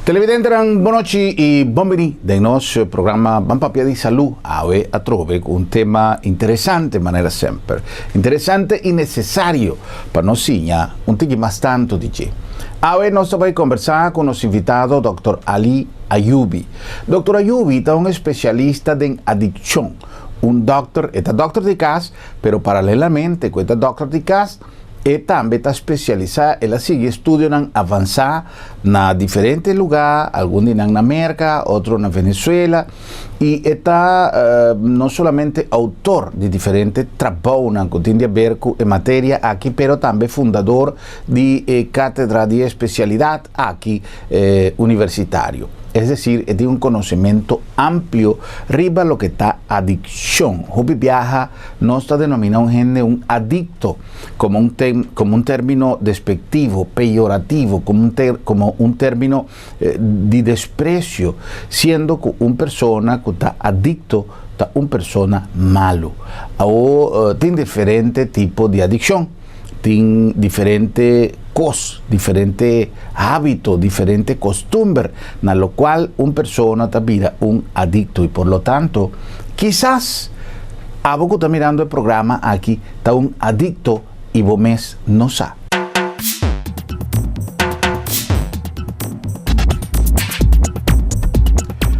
Televidente, buonanotte e benvenuti nel nostro programma Bampapia di Salud. Hoy a trove un tema interessante, in maniera sempre interessante e necessario per noi signa un tigre bastante di che. Hoy noi stiamo conversando con il invitato Dr. Ali Ayubi. Dr. Ayubi è un specialista in addiction, un doctor di casa, però parallelamente questo doctor di casa e també está especializada en la sigue estudios avanzada en diferentes lugares, algunos en América, otros en Venezuela, y está no solamente autor de diferentes trabajos que tienen que ver con materia aquí, pero también fundador de cátedra de especialidad aquí universitario. Es decir, tiene un conocimiento amplio riba lo que está adicción. Hopi viaja no está denominado un adicto como un término despectivo, peyorativo, como un término de desprecio, siendo un persona que está adicto, está una persona malo. O tiene diferentes tipos de adicción, tiene diferentes cosas, diferentes hábitos, diferentes costumbres, en lo cual una persona está un adicto y por lo tanto, quizás a vos que está mirando el programa aquí, está un adicto y vos no sabe.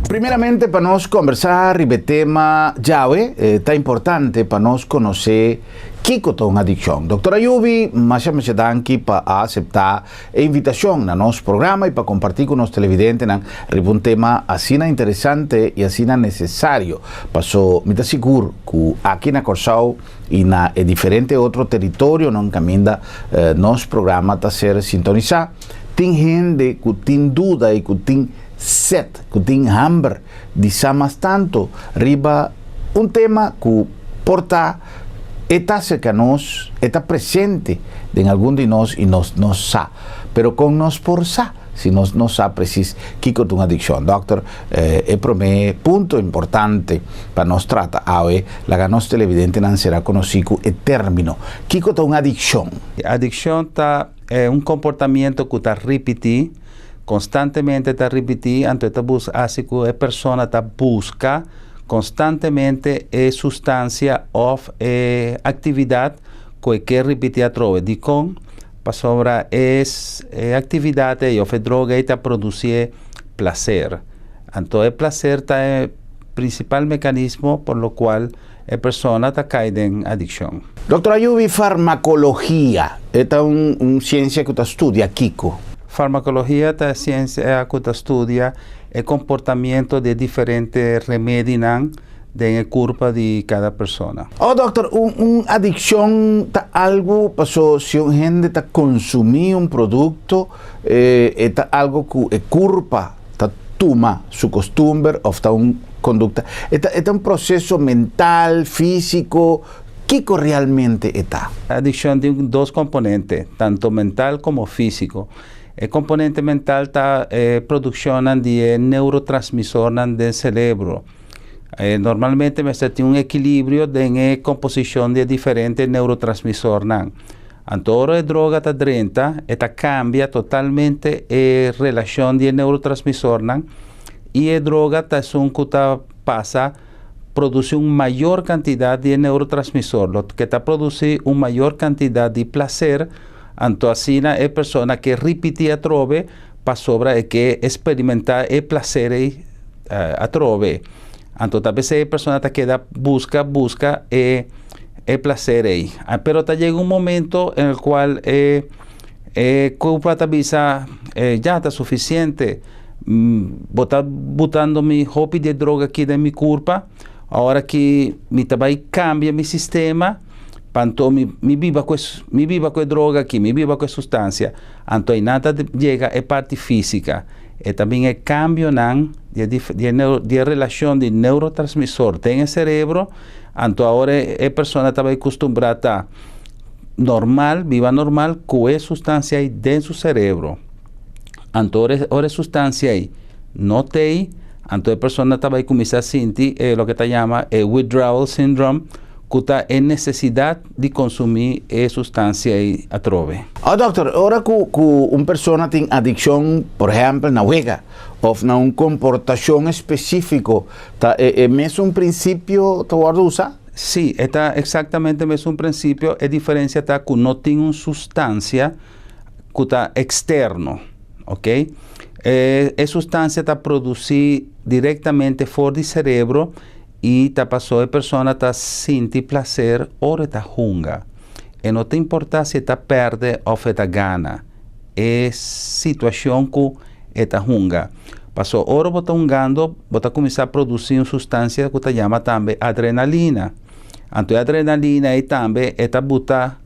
Primeramente, para nos conversar sobre el tema llave, está importante para nos conocer qué es una adicción. Doctor Ayubi, muchas gracias por aceptar la invitación a nuestro programa y para compartir con los televidentes sobre un tema así interesante y así necesario. Paso, me está seguro que aquí en Corsao y en diferentes otros territorios, no camina nuestro programa a ser sintonizado. Tiene gente que tiene duda y que tiene sed, que tiene hambre, dice más tanto, riba un tema que porta está cerca de nosotros, está presente en algún de nosotros y nos sabe, pero con nos por sa, si nos sabe preciso qué es una adicción. Doctor, es para mí punto importante para nos tratar hoy, la que nos televidente no será conocido el término. ¿Qué es una adicción? Adicción es un comportamiento que está repetido, constantemente está repetido, entonces hace que la persona busca constantemente sustancia o actividad que repite a través de con para sobre actividad o droga y produce placer. Entonces el placer está el principal mecanismo por lo cual la persona está caída en adicción. Doctor Ayubi, farmacología, esta es una ciencia que usted estudia, Kiko. Farmacología es la ciencia que estudia el comportamiento de diferentes remedios en el cuerpo de cada persona. Oh, doctor, una adicción es algo, pasó, si una gente está consumiendo un producto, es algo que el cuerpo toma su costumbre o está una conducta. Es un proceso mental, físico. ¿Qué realmente está? La adicción tiene dos componentes, tanto mental como físico. El componente mental está producción de neurotransmisores del cerebro. Normalmente se tiene un equilibrio de composición de diferentes neurotransmisores. Entonces, la droga está dentro, esta cambia totalmente la relación de neurotransmisores y la droga pasa produce una mayor cantidad de neurotransmisores, lo que está produciendo una mayor cantidad de placer. Entonces, la persona que repite a trove para sobre que experimentar el placer a trove. Entonces, a veces la persona queda busca el placer ahí. Pero llega un momento en el cual el cuerpo te avisa, ya está suficiente. Botar botando mi hobby de droga aquí de mi cuerpo. Ahora que mi trabajo cambia mi sistema, panto mi viva con droga aquí, mi viva con sustancia, entonces nada llega a parte física. Y también el cambio de relación de neurotransmisor en el cerebro, entonces ahora la persona está acostumbrada normal, viva normal, con sustancia ahí dentro su cerebro. Entonces ahora sustancia ahí no te hay, entonces la persona está comienza a sentir lo que se llama el withdrawal syndrome, que es necesidad de consumir sustancia y atrove. Doctor, ahora que una persona tiene adicción, por ejemplo, na juega, o na un comportación específico, ¿es un principio que usa? Sí, exactamente es un principio. La diferencia está que no tiene una sustancia que está externo, ¿ok? Esa sustancia está producida directamente fuera del cerebro y ta pasó de persona ta siente placer o ta junga. E no te importa si ta perde o ta gana. Es situación que ta junga. Pasó ora bota hungando, bota começar a produzir uma substância que ta llama também adrenalina. Então a adrenalina e também eta bota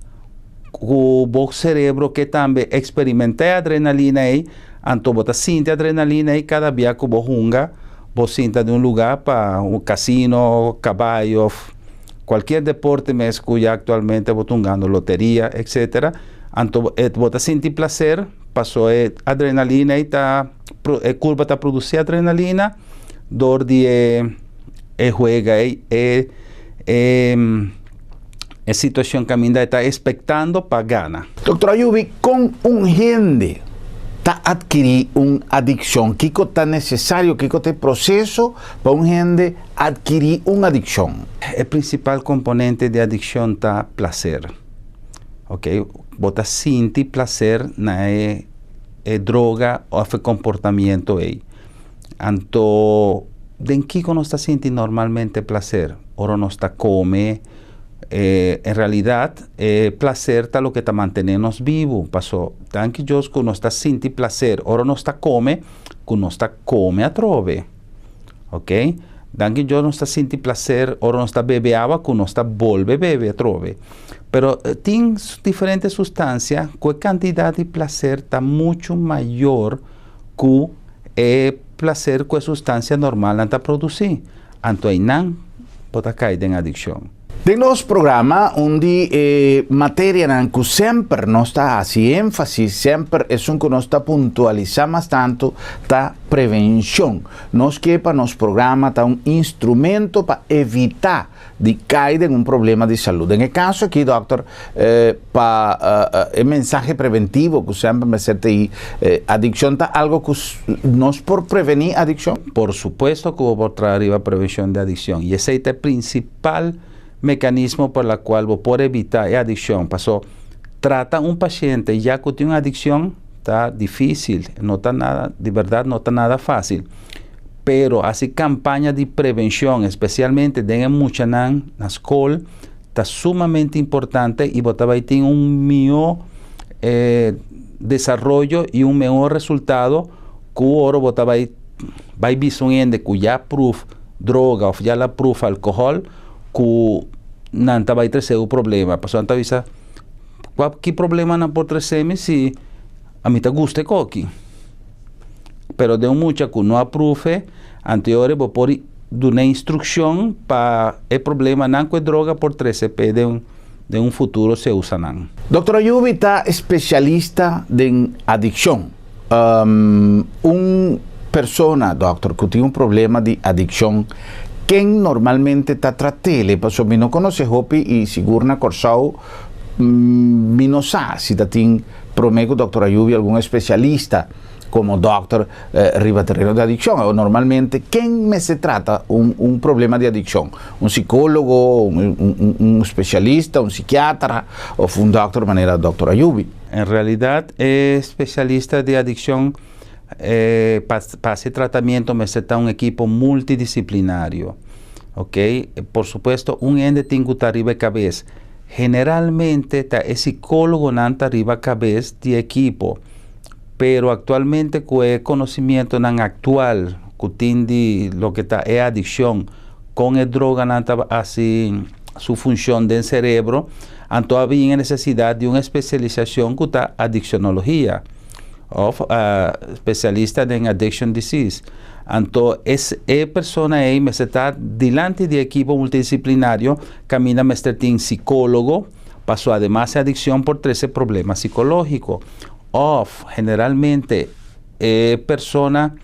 o cerebro que também experimenta adrenalina aí, então bota sente adrenalina e cada vez que o junga vos sienta de un lugar para un casino, caballo, cualquier deporte mesmo ya actualmente vos jugando lotería, etc. Entonces, vos sentir placer, pasó adrenalina y culpa está producir adrenalina, dor de juega situación que ainda está expectando para ganar. Doctor Ayubi, con un gente adquirir una adicción, ¿qué es necesario, qué es el proceso para un gente adquirir una adicción? El principal componente de adicción está placer. ¿Ok? Vos siente placer en droga o en comportamiento. Entonces, ¿de qué no está sintiendo normalmente placer? Ahora no está come. En realidad, placer está lo que está mantenernos vivos. Pasó, tan que yo no está sintiendo placer, ahora no está come, que no está come a trove. ¿Ok? Dan que yo no está sintiendo placer, ahora no está bebe agua, que no está volve bebe a trove. Pero tiene diferentes sustancias, cuya cantidad de placer está mucho mayor que el placer que sustancia normal está producir. Entonces, no puede caer en adicción. De los programas, materia en que siempre nos está haciendo énfasis, siempre es un que nos está puntualizando más tanto, la prevención. Nos que para nos programa está un instrumento para evitar de caer en un problema de salud. En el caso aquí, doctor, para el mensaje preventivo que siempre me serte ahí, adicción está algo que nos por prevenir adicción. Por supuesto que por traer arriba prevención de adicción. Y ese es el principal mecanismo por el cual vos puedes evitar la adicción. Pasó, trata un paciente ya que tiene una adicción, está difícil, no está nada, de verdad no está nada fácil. Pero hacer campaña de prevención, especialmente de mucha en la escuela, está sumamente importante y vos vais a tener un mejor desarrollo y un mejor resultado que ahora vos vais a ver que ya proof droga o ya la proof alcohol que nanta vai trazer o problema. Pasó anta visa, ¿qué problema não por trazer si a mí te gusta coqui? Pero de mucha que no apruebe, anterior vou por dar instrucción para el problema não com droga por trazer de un futuro se usa não. Doctor Ayubi está especialista en adicción. Persona, doctor, que tiene un problema de adicción, quien normalmente está tratando, pasó, mi no conoce Hopi y Sigurna Corsau, mi no sabe si tiene promedio, doctor Ayubi, algún especialista como doctor ribaterreno de adicción, o normalmente, ¿quién me se trata un problema de adicción? ¿Un psicólogo, un especialista, un psiquiatra, o un doctor de manera doctor Ayubi? En realidad, especialista de adicción, para ese tratamiento necesita un equipo multidisciplinario, ¿ok? Por supuesto, un ente tiene que estar arriba de cabeza. Generalmente, el psicólogo no está arriba de cabeza de equipo, pero actualmente con el conocimiento actual que tiene lo que está es adicción, con el droga no está así su función del cerebro, entonces hay necesidad de una especialización que está adiccionología. Especialista en addiction disease. Entonces, esa persona ahí me está delante de equipo multidisciplinario, camina me tiene psicólogo, pasó además de adicción por 13 problemas psicológicos. Generalmente, persona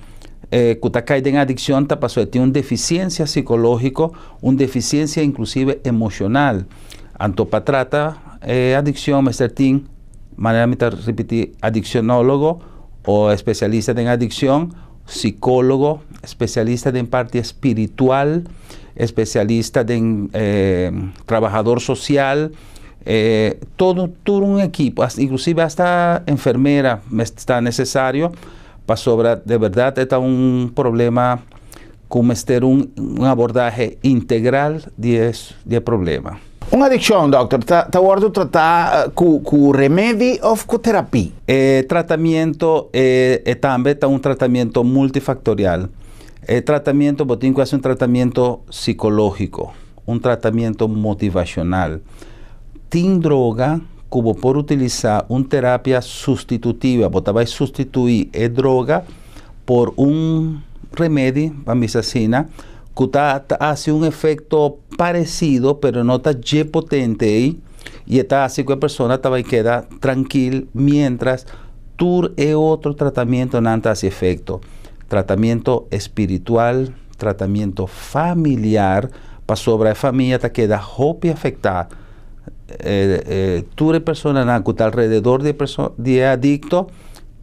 cuando cae en adicción, ta pasó, tiene una deficiencia psicológica, una deficiencia inclusive emocional. Anto para trata adicción, Mr. Ting, manera de repetir, adiccionólogo o especialista en adicción, psicólogo, especialista en parte espiritual, especialista en trabajador social, todo un equipo, inclusive hasta enfermera está necesario para sobre, de verdad, está un problema como un abordaje integral de problema. Una adicción, doctor, está guardo tratar con remedio o con terapia? Tratamiento también está un tratamiento multifactorial. El tratamiento botín es un tratamiento psicológico, un tratamiento motivacional. Tin droga, como por utilizar una terapia sustitutiva, va a sustituir droga por un remedio, bambisacina, que hace un efecto parecido, pero no está potente y está así que la persona va a quedar tranquila mientras tur es otro tratamiento no hace efecto. Tratamiento espiritual, tratamiento familiar, para sobre la familia te queda hopi afectada. Tur persona que está alrededor de adicto,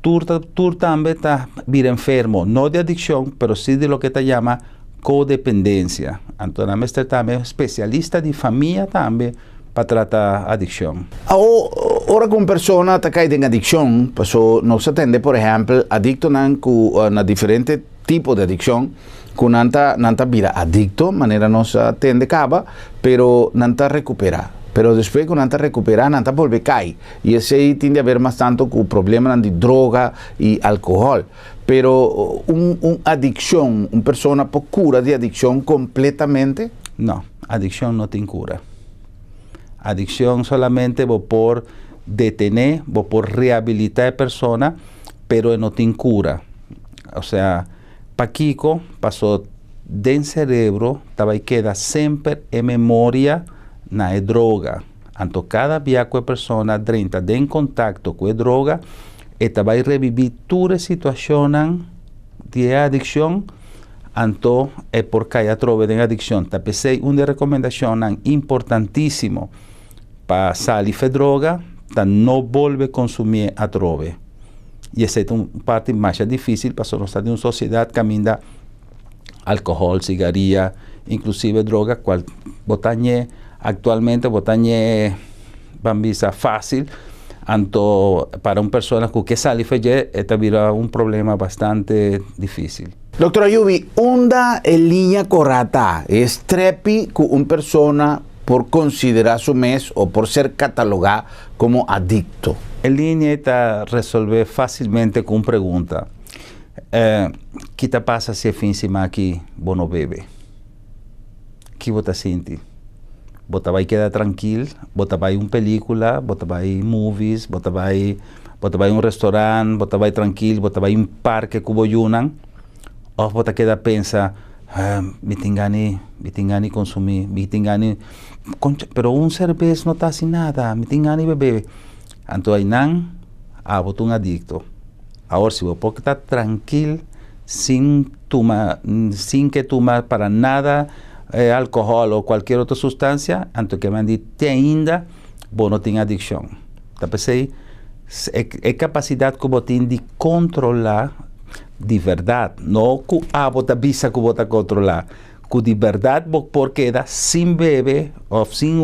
tur también está bien enfermo, no de adicción, pero sí de lo que te llama codependencia. Entonces, Mr. también especialista de familia también para tratar adicción. Ahora con persona está caída en adicción, pues nos atende, por ejemplo, adicto a diferentes tipos de adicción, con nanta vida adicto, manera nos atende caba, pero nanta recupera. Pero después con nanta recupera, nanta vuelve a caer. Y ese tiende a haber más tanto con problemas de droga y alcohol. Pero una adicción, una persona por cura de adicción completamente? No, adicción no tiene cura. Adicción solamente por detener, por rehabilitar a persona, pero no tiene cura. O sea, Paquico pasó del cerebro, estaba y queda siempre en memoria na droga. Anto cada día que persona entra en contacto con droga, esta va a revivir toda situación de adicción, anto es por caer a través de adicción. Tapese una recomendación importantísima para salir de droga, no volver a consumir a través. Y esa es una parte más difícil para nosotros de una sociedad que camina alcohol, cigarrillas, inclusive droga, cual botañe actualmente botañe bambisa fácil. Anto para una persona que sale feye, esta vira un problema bastante difícil. Doctor Ayubi, onda en línea correcta es trepi con una persona por considerar su mes o por ser catalogada como adicto. En línea está resolver fácilmente con una pregunta. ¿Qué te pasa si fin encima aquí vos no bebe? ¿Qué vos te sientes? Vos te vas a quedar tranquilo, vos te vas a ir a una película, vos te vas a ir a movies, vos te vas a ir a un restaurante, vos te vas a ir tranquilo, vos te vas a ir a un parque que vos yunan, o vos te quedas pensar, me tingani consumir, pero un cerveza no está así nada, me tingani beber. Entonces, vos un adicto. Ahora, si vos puedes estar tranquilo, sin que tomar para nada alcohol o cualquier otra sustancia, antes que me diga ainda, vos no tienes adicción. Entonces, es capacidad que vos tienes de controlar de verdad, no que vos te avisa que vos te controlar, que de verdad vos por queda sin beber o sin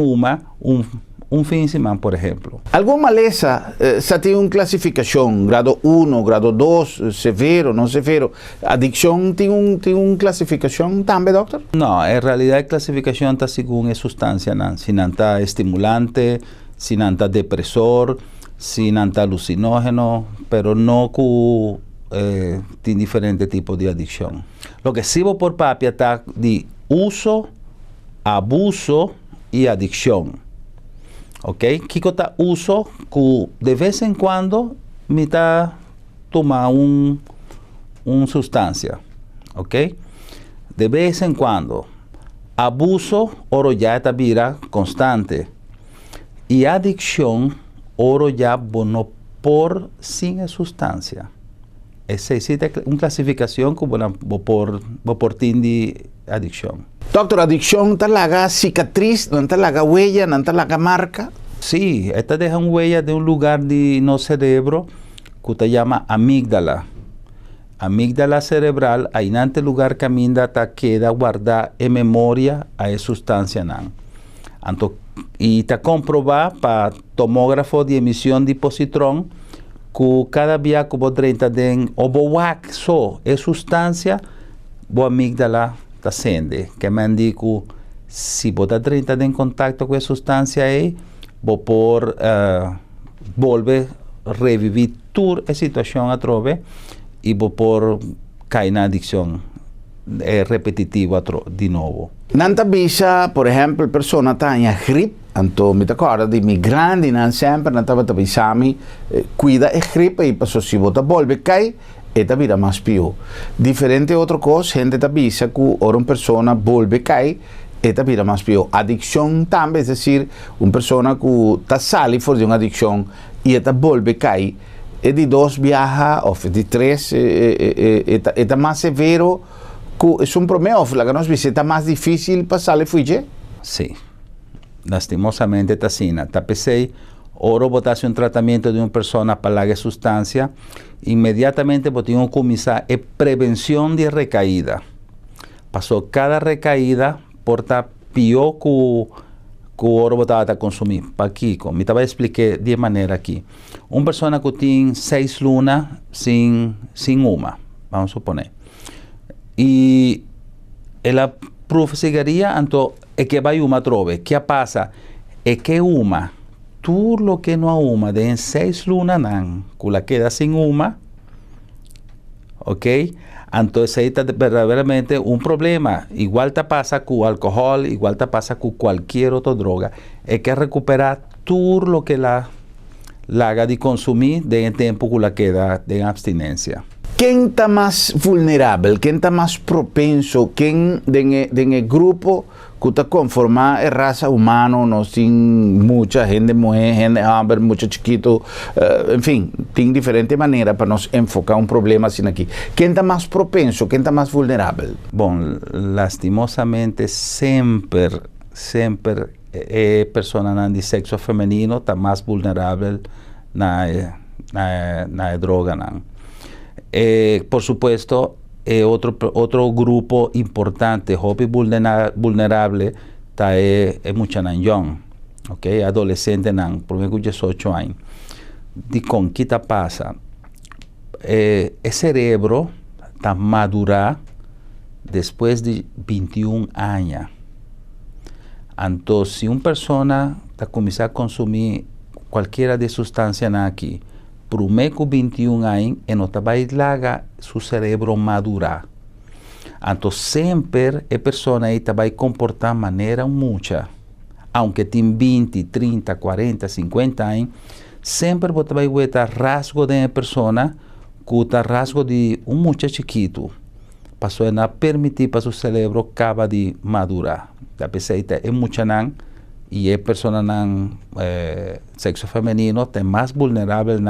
un fin de semana, por ejemplo. ¿Alguna maleza tiene una clasificación, grado 1, grado 2, severo, no severo? ¿Adicción tiene una clasificación también, doctor? No, en realidad la clasificación está según la sustancia, si no está estimulante, si no está depresor, si no está alucinógeno, pero no que tiene diferentes tipos de adicción. Lo que sí por papia está de uso, abuso y adicción. ¿Ok? Kiko está uso que de vez en cuando me está tomando una sustancia. ¿Ok? De vez en cuando. Abuso, oro ya está vira constante. Y adicción, oro ya bono por sin sustancia. Se existe una clasificación como por de adicción. Doctor, adicción talaga cicatriz, no talaga huella, no talaga marca. Sí, esta deja una huella de un lugar de no cerebro que se llama amígdala. Amígdala cerebral, ahí en este lugar camina, queda guardada en memoria a esa sustancia. Y está comprobado para tomógrafo de emisión de positrón que cada día que vos 30 den o boaxo es sustancia, bo amígdala está sende. Que me indica si vos 30 en contacto con esa sustancia ahí, vos por volver a revivir toda la situación a través y vos por caer en adicción repetitiva de nuevo. Nanta bisa, por ejemplo, persona está en grip, anto mi acordo di mi grandi nan sempre nanta bata bisami cuida e grip e passo si vota volve cai e ta vira mas più. Diferente otro cosa, gente ta bisa que ora una persona volve cai e ta vira mas più. Adicción también, es decir, una persona que ta sali fuori di una adicción y ta volve cai e di dos viaja o di tres e ta más severo que es un problema la que nos visita más difícil pasarle fuige. Sí, lastimosamente está así. Tapesei, oro botarse un tratamiento de una persona para la sustancia, inmediatamente botió comenzar a prevención de recaída. Pasó cada recaída por ta peor que oro botado a consumir. Para aquí, me te voy a explicar de manera aquí. Una persona que tiene 6 lunas sin uma, vamos a suponer. Y la profecería anto es que va uma trove. ¿Qué pasa? Es que uma, tú lo que no uma de en 6 lunas nan, que la queda sin uma, ¿ok? Entonces ahí está verdaderamente un problema. Igual te pasa con alcohol, igual te pasa con cualquier otra droga. Es que recuperar todo lo que la haga de consumir de en tiempo que la queda de abstinencia. ¿Quién está más vulnerable? ¿Quién está más propenso? ¿Quién de el grupo que está conformado es raza humana, no sin mucha gente, mujer, gente hombre, mucho chiquito, en fin, tiene diferente manera para nos enfocar un problema sin aquí. ¿Quién está más propenso? ¿Quién está más vulnerable? Bueno, lastimosamente siempre persona de sexo femenino está más vulnerable na droga. Por supuesto, otro grupo importante, hobby vulnerable, es mucha young, okay? Adolescente, por ejemplo, 18 años. ¿Con qué te pasa? El cerebro está madura después de 21 años. Entonces, si una persona comienza a consumir cualquiera de sustancias aquí, primero 21 años, no va a su cerebro madurar. Entonces, siempre la persona va a comportar de manera mucha. Aunque tenga 20, 30, 40, 50 años, siempre va a ver rasgo de una persona que está rasgo de un muchacho chiquito. Pasó a permitir para su cerebro acaba de madurar. La persona es mucha y es persona sexo femenino es más vulnerable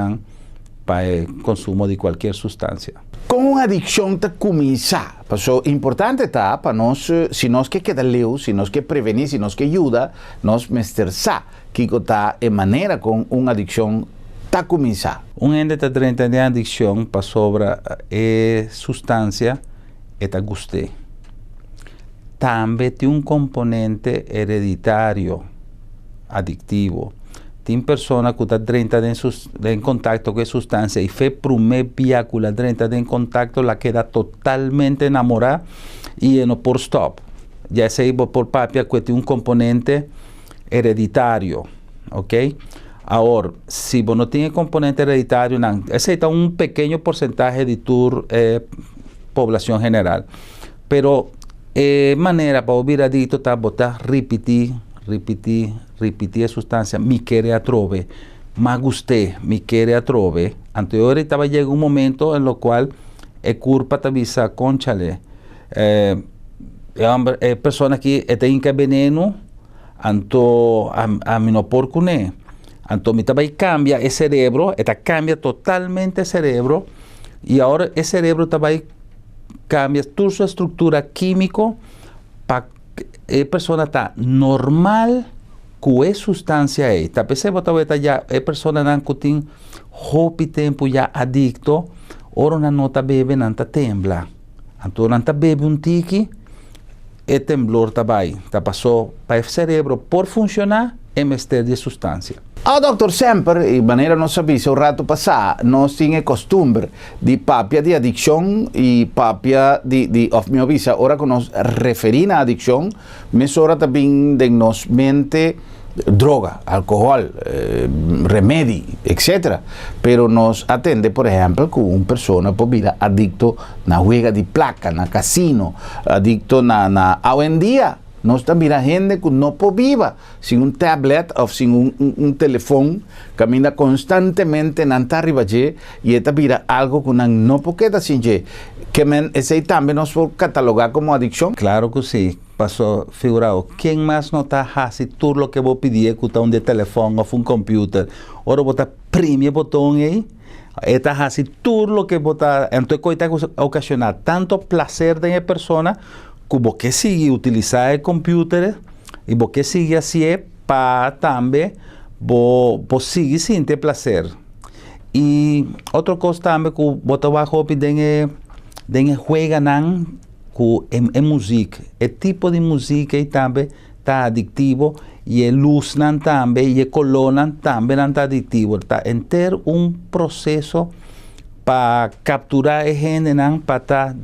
para el consumo de cualquier sustancia. Con una adicción te comienza, pasó importante está para nos, si nos que queda lejos, si nos que prevenir, si nos que ayuda, nos mestersa que está en manera con una adicción te comienza. Un ente de 30 de adicción para sobre sustancia eta guste. También tiene un componente hereditario adictivo. Tiene personas que están 30 en contacto con sustancia y fue primer vínculo 30 en contacto la queda totalmente enamorada y no por stop. Ya se iba por papia que tiene un componente hereditario, ¿ok? Ahora, si vos no tiene componente hereditario, ese está un pequeño porcentaje de tu población general. Pero manera para volver adicto está botar repetir sustancia, mi quiere atrove, más guste, mi quiere atrove. Anterior estaba llega un momento en lo cual culpa te avisa, conchale, personas que tienen veneno, anto a mí no por cune, anto mi cambia el cerebro, cambia totalmente el cerebro Y ahora el cerebro también cambia toda su estructura química para que la persona está normal con esa sustancia ahí. Tal vez ya la persona que tiene hopi tiempo ya adicto, ahora no nota bebe, no tembla. Entonces no bebe un tiki, el temblor también. Pasó para el cerebro por funcionar en mestre de sustancia. Doctor, sempre, de maneira não sabia, o rato passar, nós tínhamos costume de papia de adicção e papia de ofmiovisa. Agora que nós referimos à adicção, mas agora também de nos mente droga, álcool, remédio, etc. Pero nos atende, por exemplo, que uma pessoa pode vir adicto na juega de placa, na casino, adicto hoje em dia. Nós também a gente que não pode viver sem um tablet ou sem um telefone, camina constantemente na arriba e esta vira algo que não pode dar sem que esse também nós podemos catalogar como adicção. Claro que sim. Passou figurado. Quem mais não está fazendo tudo o que vou pedir com um telefone ou um computador? Ora, bota prime botão aí. Está fazendo tudo o que bota. Então, coisa ocasionar tanto prazer da pessoa que você sigue utilizar o computador e você sigue assim para também você sentir prazer. E outra coisa também que você vai pedir juega com a música. O tipo de música também está adictivo e a luz também e a coluna também está adictivo. Está em ter processo para capturar a gente para estar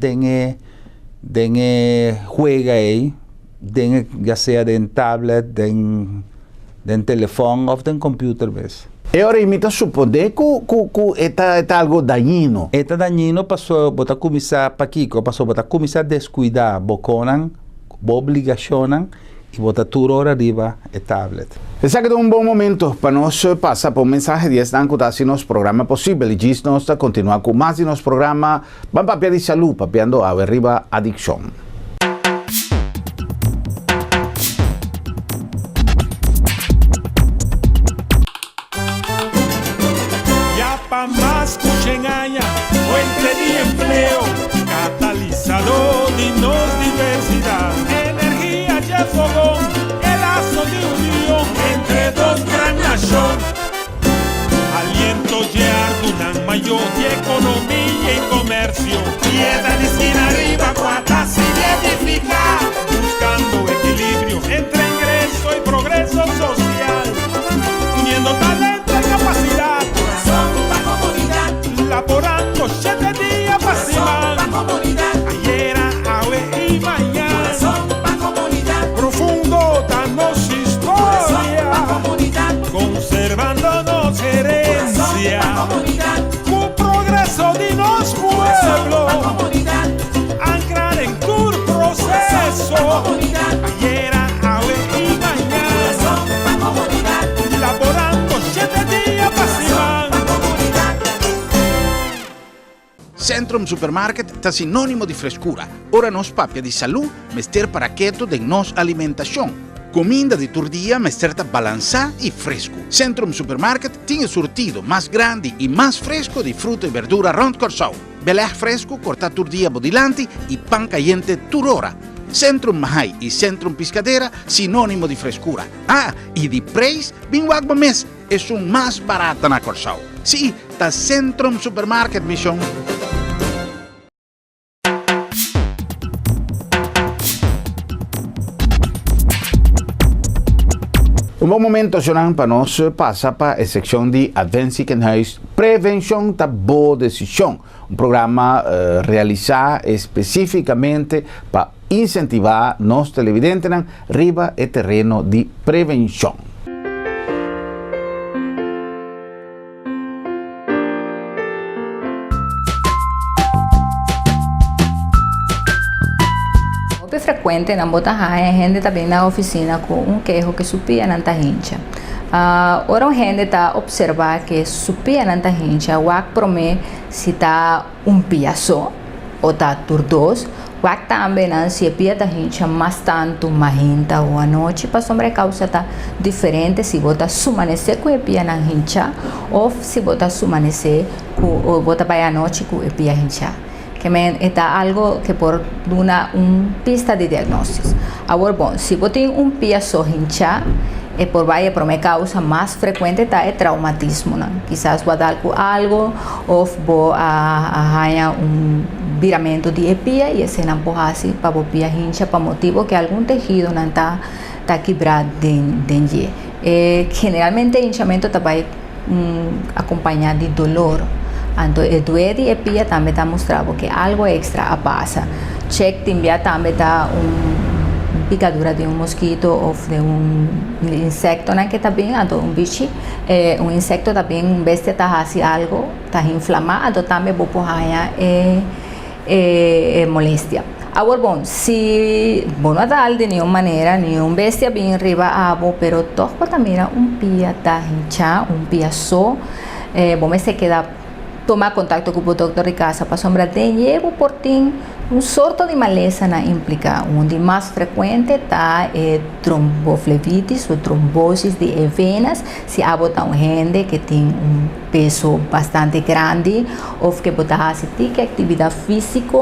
juega aí, já seja de tablet, de telefone ou de computador mesmo. E agora imita suponer que é algo dañino. É dañino, passou a começar para Kiko, passou a começar a descuidar, boconan, obrigacionan e botar tudo hora arriba a tablet. Esse é um bom momento para nós passar por mensagem de esta que nos programa possível e diz nós continuar com mais de nosso programa Vamos Papia de Saúde, papiando a arriba adicção. Ya pa más cuchengaña, fuente de empleo, catalizador de nos diversidad, energía y fogón, el lazo de unión entre dos gran naciones. Aliento de una mayor de economía y comercio, piedra de esquina arriba, cuata sin edificar, buscando equilibrio entre ingreso y progreso social, uniendo talento y capacidad, corazón pa' comunidad, laborando 7 días pa' cimar, ayer, hoy y mañana, corazón pa' comunidad, profundo danos historia, conservándonos herencia, con progreso de los pueblos, anclar en tu proceso, ayer, hoy y mañana, laborando 7 días pa' cimar. Centrum Supermarket está sinônimo de frescura. Ora nos papia de saúde, mester para quieto de nos alimentação. Comida de todo dia, mester está balançado e fresco. Centrum Supermarket tem surtido mais grande e mais fresco de fruta e verdura rond Corsau. Belé fresco, corta todo dia bodilante e pan caliente toda hora. Centrum Mahai e Centrum Piscadeira, sinônimo de frescura. E de preço, bem água mês, é mais barata na Corsau. Sim, está Centrum Supermarket, Mission. Um bom momento, Jonan, para nós passar para a secção de Advance Ziekenhuis Prevenção da Boa Decisão. Um programa realizado especificamente para incentivar nos televidentes riba e terreno de prevenção. Frecuente na botarra a gente também na oficina com queijo que supia na hincha. Ora a gente está observar que supia na hincha, o ac prome se está pia só ou está tur 2 Guac também não se pia ta hincha mais tanto mahinta ou a noite para sombra causa tá diferente se bota sumanecer com pia na hincha ou se bota sumanecer com ou bota vai a noite com pia hincha. Que está algo que por una pista de diagnóstico. Agora bom, se bota pia só hincha por vaya por me causa más frecuente está el traumatismo, ¿no? Quizás va a dar algo o va a viramento de pia y ese no así para pia hincha para motivo que algún tejido no está quebrado de generalmente el hinchamento está acompañado de dolor. Entonces el duele de pia también está mostrado que algo extra pasa. Check también está picadura de mosquito o de insecto, que también bicho, insecto también bestia está hace algo, está inflamado, también molestia. Ahora bom, si no tal de ninguna manera, ni bestia bien arriba pero todo también pia está hinchado, pia só, se queda tomar contacto com o doctor de casa para sombra de llevo por ti sorto de maleza na implica onde mais frequente está tromboflebitis ou tromboses de venas se há botar gente que tem peso bastante grande ou que botar que atividade física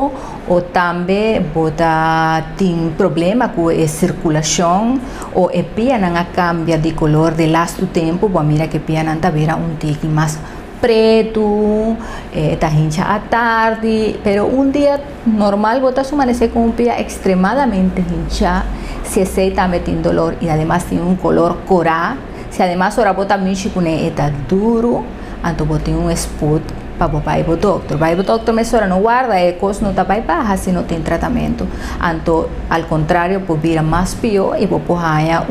ou também botar tem problema com a circulação ou a pia não cambia de color de lastro tempo, bom mira que pia não tá vira tique mais preto, está hincha a tarde, pero dia normal bota su amanecer con pia extremadamente hincha, si ese también tiene dolor y además tiene color corá, si además ahora bota michi con está duro, entonces bota spot para ir al doctor. Va al doctor me ahora no guarda, cos no está baja si no tiene tratamiento. Entonces, al contrario, pues vira más peor y pues haya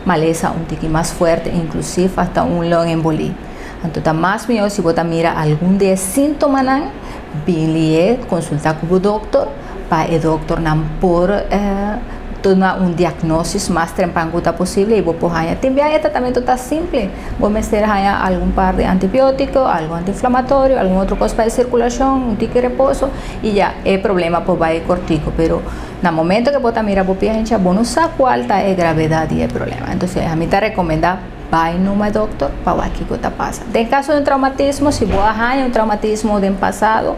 maleza tique más fuerte, inclusive hasta lung embolia. Entonces, más mejor si vos mira algún de síntomas, bien consultar con el doctor para el doctor por tomar diagnóstico más temprano posible y vos podés también el tratamiento está simple. Vos meter algún par de antibióticos, algo antiinflamatorio, algún otro cosa para la circulación, tique reposo y ya el problema pues va a ir cortico, pero en el momento que vos mira vos piensa, vos no sabes cuál es la gravedad del problema. Entonces, a mí te recomienda vai no doctor para ver qué cosa pasa. En caso de un traumatismo, si vos hay un traumatismo del pasado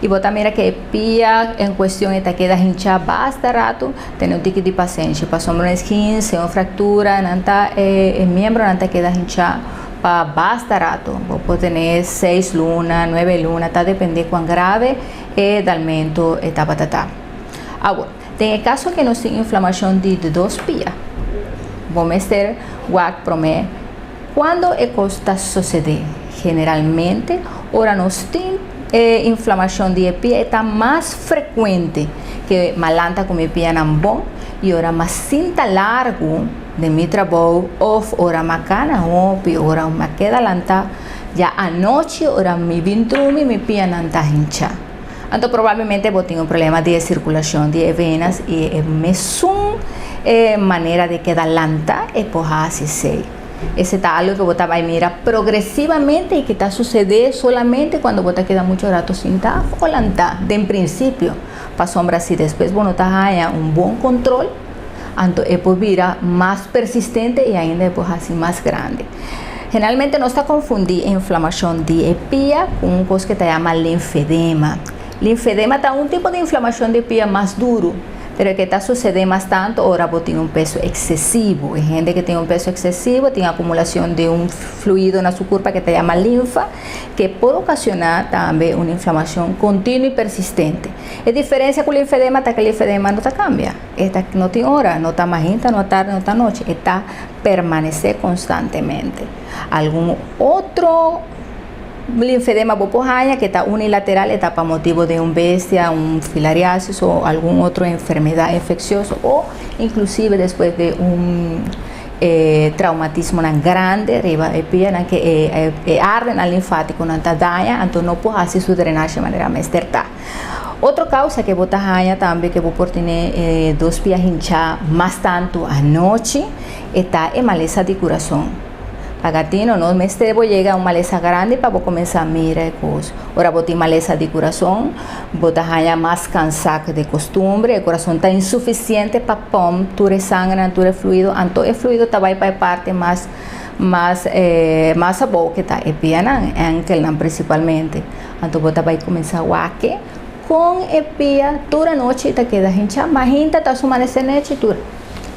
y vos mira que pia en cuestión esta queda hinchada bastante rato, tener un tique de paciente, pasó una esguince, una fractura, el miembro queda hinchado para bastante rato. Vos podés tener 6 lunas, 9 lunas, está depende de cuán grave el aumento está patata. Ahora, en el caso que no tenga inflamación de 2 pias, vamos a ter guac promé. Quando está suceder? Generalmente, ora nós tem inflamação de pia está mais frequente que malanta com pia não bom e ora mais cinta largo de mi trabalho ou ora macana ou ora uma queda lanta já a noite ora mi vintrume mi pia não está hincha. Então provavelmente vou ter problema de circulação de venas e mesmo manera de quedar lenta y pues así se. Ese está algo que vos vai mirar progresivamente y que está suceder solamente cuando vos queda mucho rato sentado o lenta. De en principio, para sombra si después vos no haya un buen control, entonces pues vira más persistente y ainda pues así más grande. Generalmente no está confundir inflamación de pia con un cosa que se llama linfedema. Linfedema está un tipo de inflamación de pia más duro, pero que está sucediendo más tanto ahora vos tiene un peso excesivo. Hay gente que tiene un peso excesivo, tiene acumulación de un fluido en su cuerpo que se llama linfa, que puede ocasionar también una inflamación continua y persistente. La diferencia con el linfedema es que el linfedema no cambia. Esta no tiene hora, no está mañana, no está tarde, no está noche, está permanecer constantemente. Algún otro linfedema bopojaña que está unilateral, está para motivo de un bestia, un filariasis o algún otra enfermedad infecciosa o inclusive después de un traumatismo grande arriba de pia que arden al linfático no está daña, entonces no puede hacer su drenaje de manera más certa. Otra causa que botajaña también que por tener 2 pies hinchadas más tanto anoche está en maleza de corazón. Pagatino, no me estebo llega a una maleza grande para comenzar a mirar cosas. Ahora vos tienes maleza de corazón, vos estás más cansado de costumbre, el corazón está insuficiente para pom, tu sangre, tu fluido, entonces el fluido te va a parte más a boca que está espiana, en principalmente. Entonces vos te vas a comenzar a guaque con espía, toda noche te quedas hinchada, más hincha te asuman esa noche,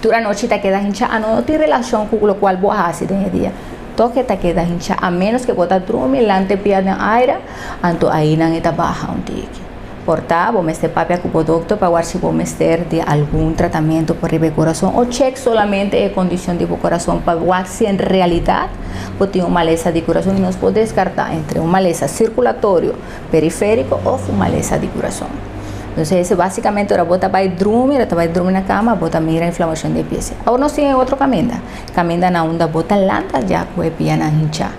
toda noche te quedas hinchada, no tiene relación con lo cual vos haces en el día. Toque te quedas hinchada, a menos que vos te drumes, la antepía de aire, entonces ahí no te baja un tique. Por tanto, vos me esté papia con doctor para ver si vos me esté de algún tratamiento por el corazón o check solamente la condición de corazón para ver si en realidad vos tienes una maleza de corazón y nos puede descartar entre una maleza circulatorio, periférico o una maleza de corazón. Entonces, ese básicamente ahora vos te vas a dormir en la cama, vos te mira inflamación de pies. Ahora no sigue otro camina na onda, vos te lanta ya con piana hincha.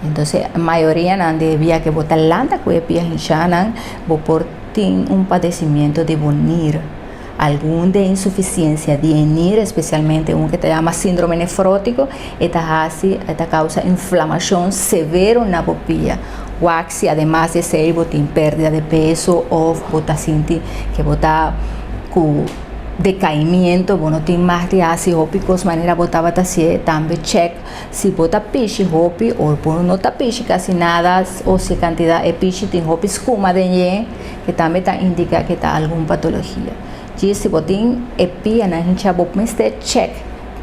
Entonces, la mayoría de vía que vos te lanta con piana hincha, vos por un padecimiento de bonir, algún de insuficiencia de enir, especialmente un que te llama síndrome nefrótico, esta causa inflamación severa en la popilla. Si además de ser botín pérdida de peso o bota sinti que bota con decaimiento, bueno tiene más de ácido hópicos manera botaba así también check si bota pichi hopi o por no tapichi casi nada o si cantidad de pichi tiene hopi escuma de ñe que también indica que está alguna patología. Y si botín epia na hincha bot me check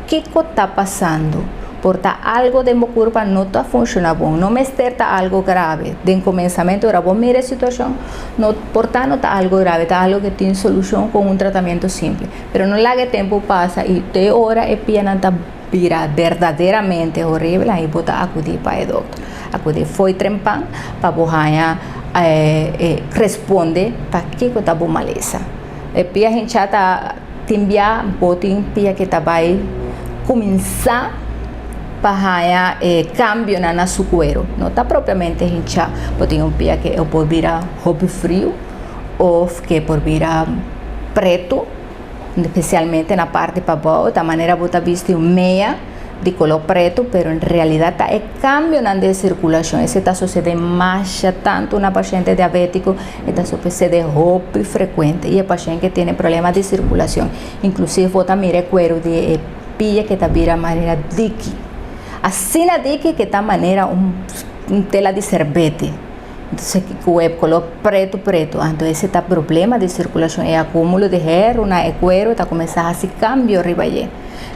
qué está pasando. Porta algo de mi cuerpo no está funcionando, no me está algo grave. De comenzamiento, ahora vos mire la situación, no está algo grave, está algo que tiene solución con un tratamiento simple. Pero no la que tiempo pasa y de hora es pianata vira verdaderamente horrible, ahí vos acudir para el doctor. Acudir fue trempan para vos responde para qué está bu maleza. El pia hinchata timbia botin pia que está vai começar para cambio na su cuero, não está propriamente hinchado, porque tem pia que pode virar roupa frio ou que pode virar preto, especialmente na parte para baixo, da maneira que você viste meia de color preto, pero en realidad está el cambio na de circulación. Ese está sucediendo más tanto una paciente diabético, está sucediendo roupa frecuente y el paciente que tiene problemas de circulación, inclusive vota mire cuero de pilla que está vira manera diqui, así la diqui que está manera un tela de cerbete. Entonces, el color preto, entonces ese está problema de circulación, el acúmulo de hierro, el cuero, está comenzando a hacer cambio arriba allí.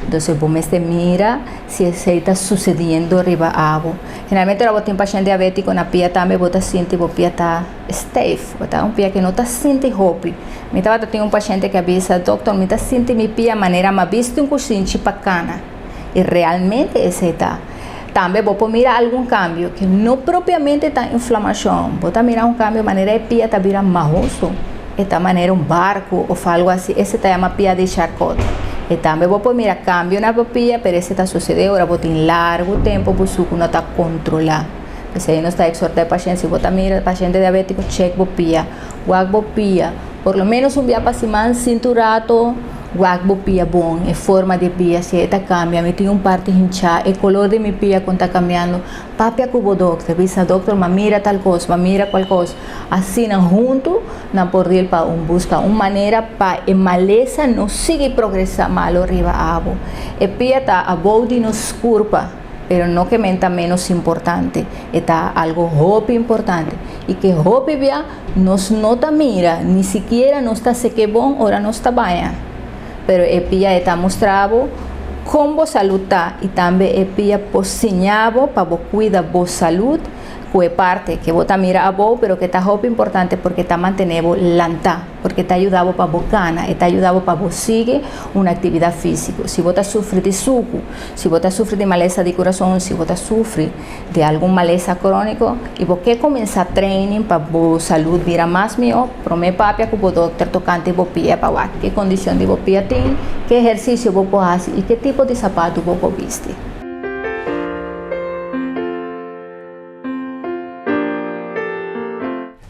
Entonces, vos me mira si se está sucediendo arriba abajo. Generalmente, ahora tem paciente diabético na pia também, vos siente que pia está stiff, tá um pia que não está sente hopi. Me estava tem paciente que avisa, doctor, me está sente mi pia maneira, mas visto um coxinho bacana. E realmente esse está. Também vou mirar algum cambio que não propriamente está inflamação. Vou mirar um cambio de maneira que pia está virando marroso, esta maneira um barco ou algo assim. Esse está chama pia de charcot. E também vou mirar cambio na pia, pero esse está sucedendo agora, vou ter largo tempo, o suco não está controlado. Esse aí não está exortando o paciente, se vou mirar paciente diabético, check pia, guag pia, por lo menos dia para semana, cinturato, guag pia bom, em forma de pia, se está cambia, me tem parte hinchada, o color de minha pia quando está cambiando, papia cubo doctor, visa doctor, mas mira tal coisa, mas mira qual coisa, assim não junto, não pode ir para buscar uma maneira para a maleza não seguir progressar mal arriba abaixo, a pia está a body nos curva, pero no que menta menos importante, está algo hope importante, y que hope via nos nota mira, ni siquiera no está seque bom, ahora no está baña. Pero el pia está mostrado como salud está y también el pia posicionado para cuidar vos salud, que parte que vos mira a vos, pero que está muy importante porque está manteniendo lanta, porque está ayudado para vos gana, está ayudado para vos sigue una actividad física. Si vos sufre de suco, si vos sufre de maleza de corazón, si vos sufre de algún maleza crónico, y vos que comenzar training para vos salud vira más mío, prome papia que vos doctor tocante vos pia para ver qué condición de vos pia tiene, qué ejercicio vos podés hacer y qué tipo de zapato vos viste.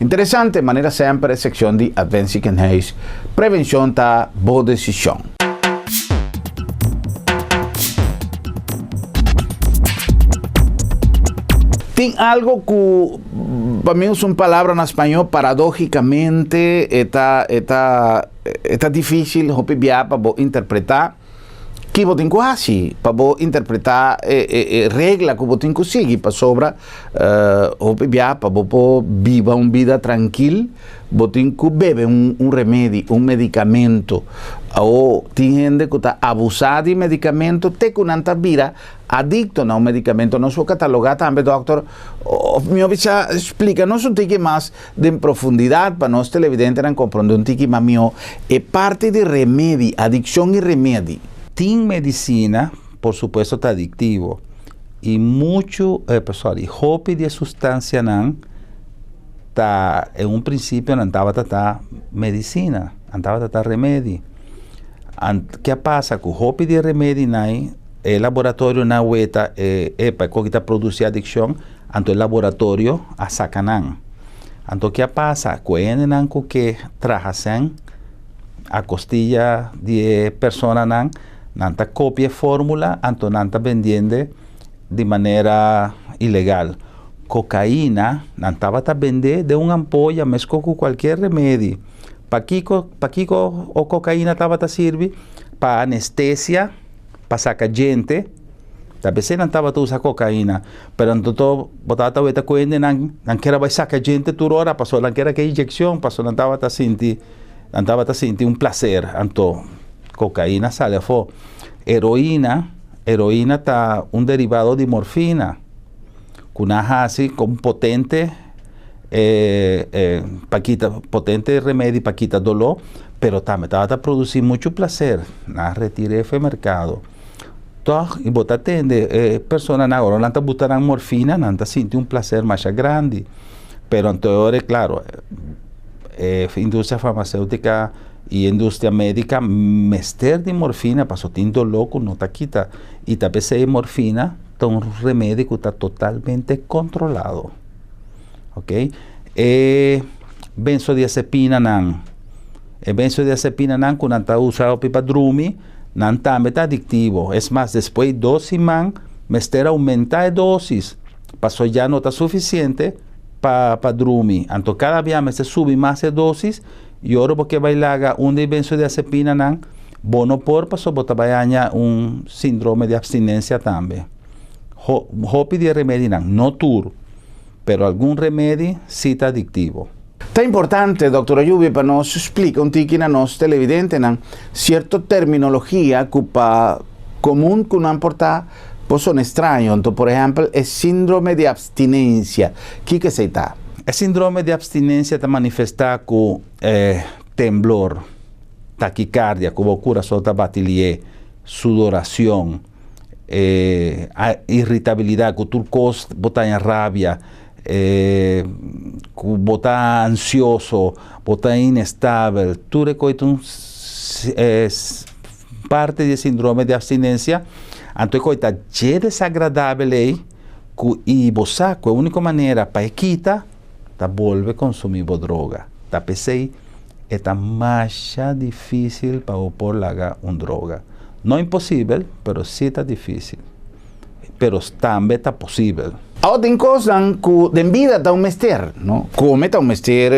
Interessante, maneira sempre, seção de Advanced Canais, prevenção da boa decisão. Tem algo que, para mí es una palabra en español, paradójicamente, está difícil para interpretar, que você tem que fazer para interpretar regla que você tem que seguir para sobra para você viver uma vida tranquila, você tem que beber um remédio, um medicamento, ou tem gente que está abusando de medicamento, tem que não vira adicto a um medicamento. Não sou catalogado também, doutor. Me explica-nos um pouco mais de profundidade para nós televidentes compreender um pouco mais. É parte de remédio, adicção e remédio. Tem medicina, por supuesto, está adictivo. Y mucho, pessoal, y hopi de sustancia nan, ta, en un principio andaba a medicina, andaba a remedio. ¿Qué pasa? Que hopi de remedio nan, el laboratorio na hueta, para que produce adicción, anto el laboratorio a sacanan. Anto ¿qué pasa? Que nan que trabajan a costilla de persona nan, nanta copia fórmula, anto nanta vendiendo de manera ilegal. Cocaína, nantaba a vender de una ampolla, mezcló con cualquier remedio. Paquico o cocaína estaba a servir para anestesia, para sacar gente. A veces nantaba a usar cocaína, pero entonces botaba a cuenta, nan quiera vai sacar gente toda hora, pasó, nan quiera que inyección, pasó, nantaba a sentir un placer, anto cocaína sale fo. Heroína está un derivado de morfina, con una así con potente potente remedio para quitar dolor, pero también estaba a producir mucho placer. Na retiré el mercado. Y botar personas ahora no botarán morfina, no siente un placer más grande. Pero anterior, claro, industria farmacéutica y industria médica, mester de morfina, pasó tiendo loco, no te quita. Y tal vez esa morfina es un remedio que está totalmente controlado. ¿Ok? Benzodiazepina nan. Benzodiazepina nan, cuando está usado para drumi, nan también está adictivo. Es más, después de dosis man, mester aumenta de dosis. Pasó ya no está suficiente para drumi. Entonces cada día me se sube más de dosis. Y ahora porque bailaga un de benzodiazepina nan, bono por paso bota baña un síndrome de abstinencia también. Hopi de remedio nan, no tur, pero algún remedio sí está adictivo. Está importante, doctora Lluvia, para nos explicar un poco a nos televidentes, cierta terminología que común que no importa, pues son extraños. Entonces, por ejemplo, el síndrome de abstinencia, ¿qué se está? El síndrome de abstinencia te manifiesta con temblor, taquicardia, como corazón te batir, sudoración, irritabilidad, que tu cos bota en rabia, bota ansioso, bota inestable. Tú recoges parte del síndrome de abstinencia, entonces está desagradable y vos a única manera para quitar ta vuelve a consumir droga. Ta pensei é mais difícil para opor lagar droga. Não impossível, pero sí está difícil. Pero também está possível. Ahora tem coisas que en vida está un mester, ¿no? Come está un mester,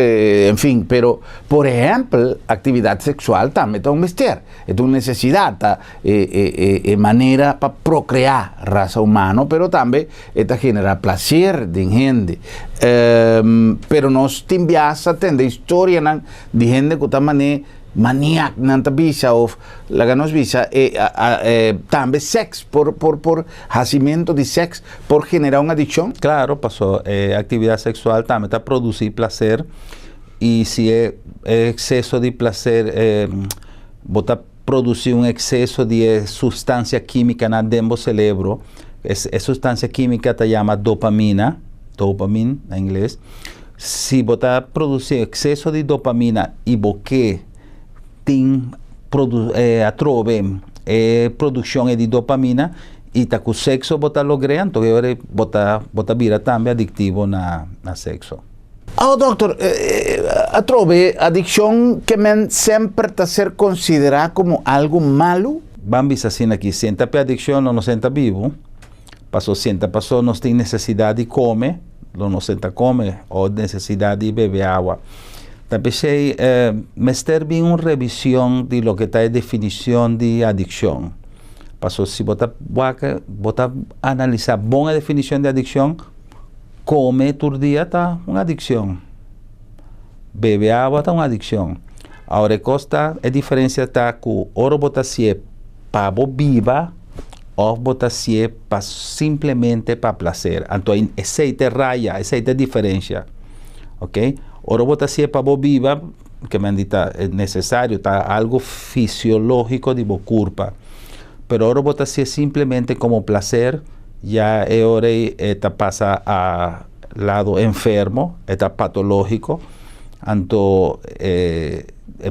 en fin, pero, por ejemplo, actividad sexual también está un mester. Es una necesidad, manera para procrear raza humana, pero también esta genera placer de gente. Pero nos timbiasa tende historia de gente que está maníaca, nanta visa o la ganos visa también sexo por hacimiento de sexo por generar una adicción. Claro, pasó actividad sexual también está producir placer y si es exceso de placer bota producir un exceso de sustancia química dentro del cerebro. Es sustancia química se llama dopamina en inglés. Si bota producir exceso de dopamina y boque atrove producción de dopamina y ta con sexo bota logre, entonces bota vira también adictivo na sexo. Doctor, atrove adicción que siempre está ser considerada como algo malo. Vamos a decir aquí, sienta pe adicción no sienta vivo, Pasó sienta, pasó, no tiene necesidad de comer, no senta come, o necesidad de beber agua. También me está bien una revisión de lo que está en definición de adicción. Pasó, si vos analizar buena definición de adicción, comer todo día está una adicción. Beber agua está una adicción. Ahora, costa, a diferencia está que oro botacie para viva o botacie para simplemente para placer. Entonces, esa raya, esa diferencia. ¿Ok? Oro botacie para viva, que me han dicho, es necesario, está algo fisiológico de vos culpa. Pero oro botacie simplemente como placer, ya ahora esta pasa a lado enfermo, está patológico. Anto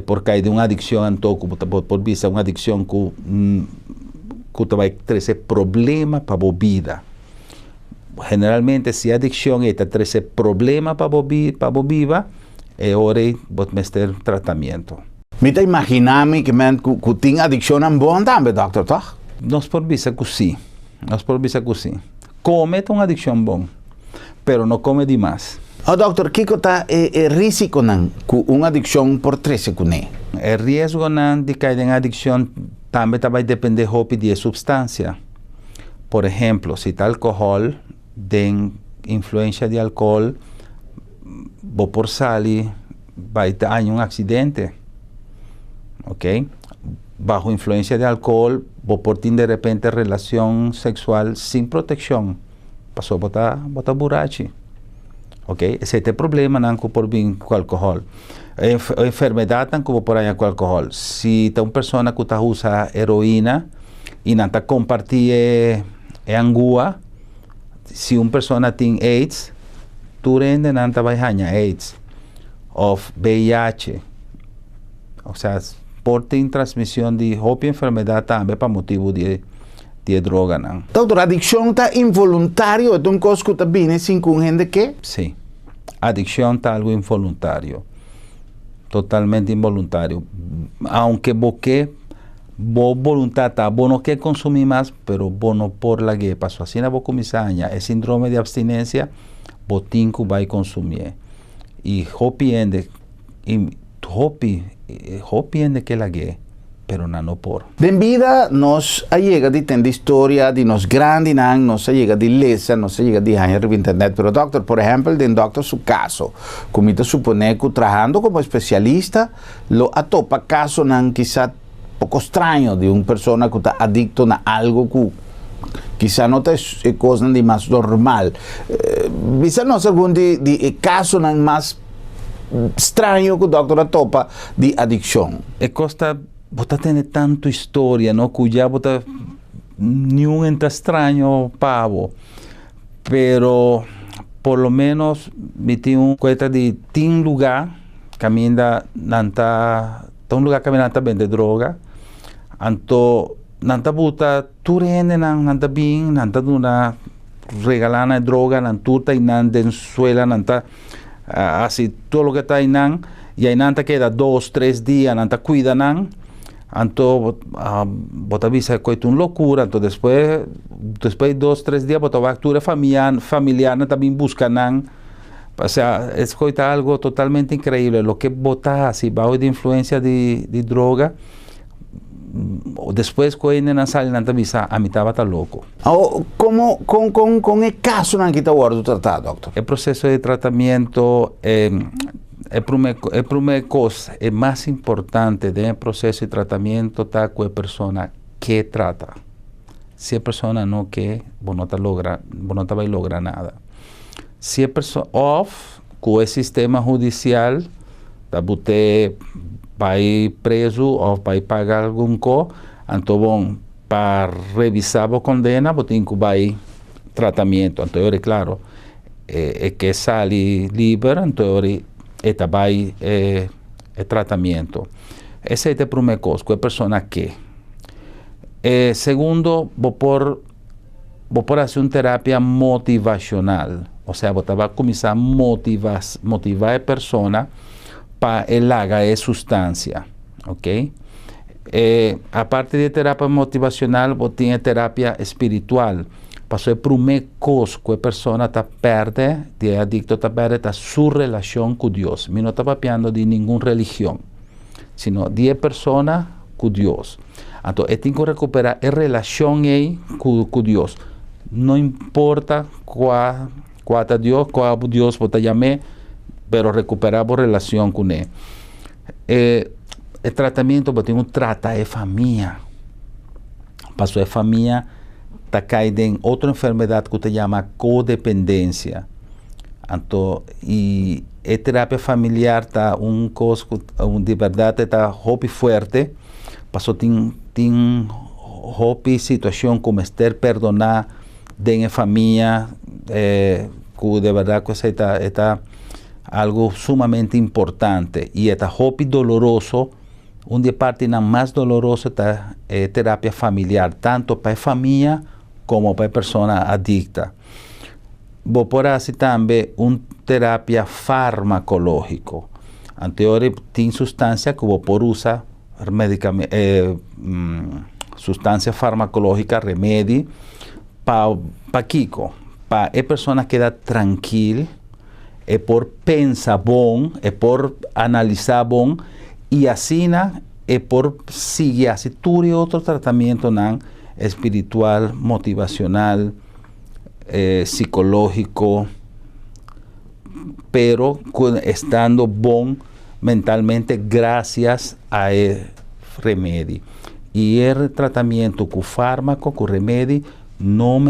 porque hay de una adicción, anto por vista una adicción que te va a traer problemas para la vida. Generalmente, si adicción te trae problemas para la vida, ahora vos meter tratamiento. Me te imaginami que tiene adicción a bon también, doctor, ¿toch? Nos por vista que sí. Nos por vista que sí. Come una adicción bon, pero no come de más. Oh, doctor, ¿qué está el riesgo con una adicción por 13 con él? El riesgo de caer en adicción también va a depender de la sustancia. Por ejemplo, si está alcohol, de influencia de alcohol, vos por salir, va a tener un accidente. ¿Ok? Bajo influencia de alcohol, vos por tener de repente relación sexual sin protección. Pasó a botar borracho. ¿Ok? Ese es el problema por bien con alcohol. Enfermedad tan como por allá con alcohol. Si está una persona que usa heroína y no está compartiendo angua, si una persona tiene AIDS, tú rende no va a AIDS o VIH. O sea, por transmisión de otra enfermedad también para motivo de droga. ¿No? Doctor, adicción está involuntario, es un cosa que está bien sin con gente que? Sí, adicción está algo involuntario, totalmente involuntario. Aunque vos voluntad está, vos no quieres consumir más, pero vos no por la que pasó. Así no vos comisaña, el síndrome de abstinencia, vos tinco va a consumir. Y hopi ende que la que pero no por. De vida nos llega de tener historia de nos grandes, nos llega de lesa, nos llega de años de internet. Pero doctor, por ejemplo, de doctor su caso, como te supone que trabajando como especialista, lo atopa caso nan quizá poco extraño de una persona que está adicto a algo que quizá no es cosa de más normal. Quizá no es algún de caso nan más extraño que doctor atopa de adicción. Costa bota tiene tanto historia, ¿no? Cuya bota ni un ente extraño pavo, pero por lo menos me tiene un cuenta de tin lugar camina nanta un lugar caminanta vende droga, anto nanta buta tu rende nanta bien nanta duna regalana droga nantuta y nan densuela nanta así todo lo que está ahí nan y ahí nanta queda 2-3 días nanta cuida nan. Anto bota visa que es una locura, entonces después 2-3 días bota va actuar familiar también buscan, o sea, es algo totalmente increíble lo que bota así bajo de influencia de droga. Después cuando sale en visa a mitad está loco. ¿Cómo con el caso que está guardado tratado, doctor? El proceso de tratamiento el primer cosa, el más importante del proceso de tratamiento está con la persona que trata. Si la persona no que, vos no te va a lograr nada. Si la persona con el sistema judicial, usted va a ir preso o va a pagar algún co, entonces para revisar la condena, vos tiene que ir a tratamiento. Entonces, claro, que sale libre, entonces esta va el tratamiento. Ese es el primer cosa, que persona que. Segundo, vos por hacer una terapia motivacional. O sea, vos vas a comenzar a motivar a la persona para el haga de sustancia. ¿Ok? Aparte de terapia motivacional, vos tienes terapia espiritual. Passo é primeira coisa que a pessoa está perde, de adicto está perde, a sua relação com Deus. Eu não estou falando de nenhuma religião, sino de pessoa com Deus. Então, eu tenho que recuperar a relação com Deus. Não importa qual Deus pode chamar, mas recuperar a relação com Ele. O tratamento pode tratar a família. Passo a família está caindo em outra enfermidade que se chama codependência. Então, e a terapia familiar está de verdade está muito forte. Passo tem situação como ter perdonar de família, que de verdade que está algo sumamente importante e está muito doloroso. Uma parte mais dolorosa está a terapia familiar, tanto para a família como para a pessoa adicta. Vou por assim também uma terapia farmacológica. Anterior tem substância que vou por usar substância farmacológica, remédio, para Kiko, para a pessoa quedar tranquila, é por pensar bom, é por analisar bom, e assim é por seguir assim todo outro tratamento espiritual, motivacional, psicológico, pero estando bom mentalmente graças a remédio. E o tratamento com fármaco, com remédio, não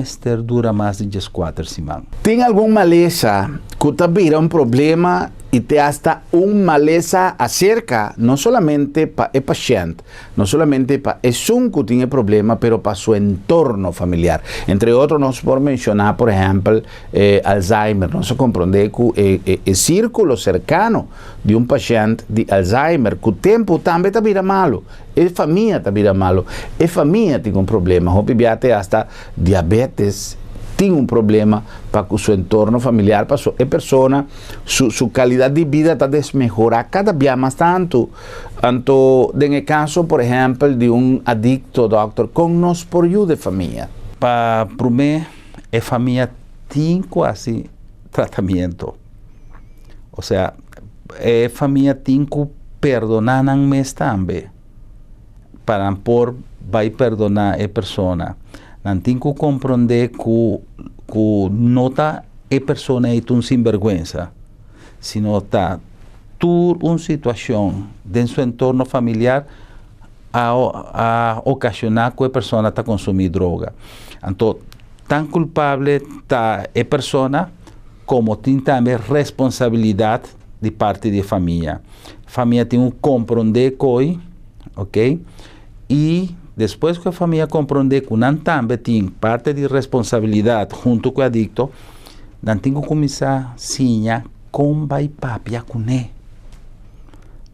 dura mais de 4 semanas. Tem alguma maleza que te vira um problema e te hasta maleza acerca, não somente para o paciente, não somente para o que tem problema, mas para seu entorno familiar. Entre outros, nós podemos mencionar, por exemplo, Alzheimer. Nós compreendemos que o círculo cercano de paciente de Alzheimer, que o tempo também está vira malo, a família está vira malo, a família tem problema, o pibiate hasta diabetes, tem problema para o seu entorno familiar, para a pessoa, sua qualidade de vida está desmejorada cada vez mais tanto. Então, no caso, por exemplo, de adicto, doctor, como nós por de família? Para mim, a família tem quase tratamento. Ou seja, a família tem que perdonar mais também. Para vai perdonar a pessoa. Não tem que compreender que não está a pessoa um sinvergüenza, sino está toda uma situação dentro do seu entorno familiar a ocasionar que a pessoa está consumindo droga. Então, tão culpável está a pessoa como tem também responsabilidade de parte da família. A família tem que compreender que, ok? E depois que a família compreender que não também tem parte de responsabilidade junto com o adicto, não tem que começar a ensinar como vai papia com ele.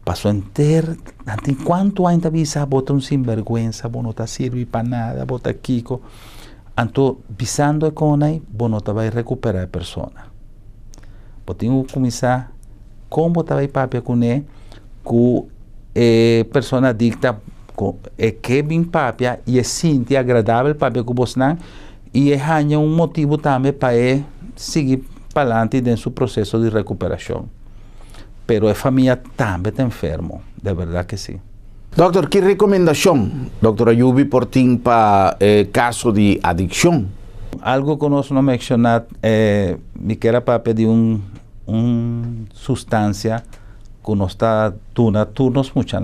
Passou a ter, não tem quanto ainda visa botar sinvergüenza, não está servindo para nada, botar aqui. Então, visando com ele, não vai recuperar a pessoa. Você tem que começar como vai papia com ele, que a pessoa adicta é que bem papia e é sente agradável papia com você e é motivo também para seguir para adelante dentro do processo de recuperação. Pero a família também está enfermo, de verdade que sim. Doutor, que recomendação, doutor Ayubi, por ti para caso de adicção? Algo que nós não mencionamos é que era papia de substância que nós está turnos muito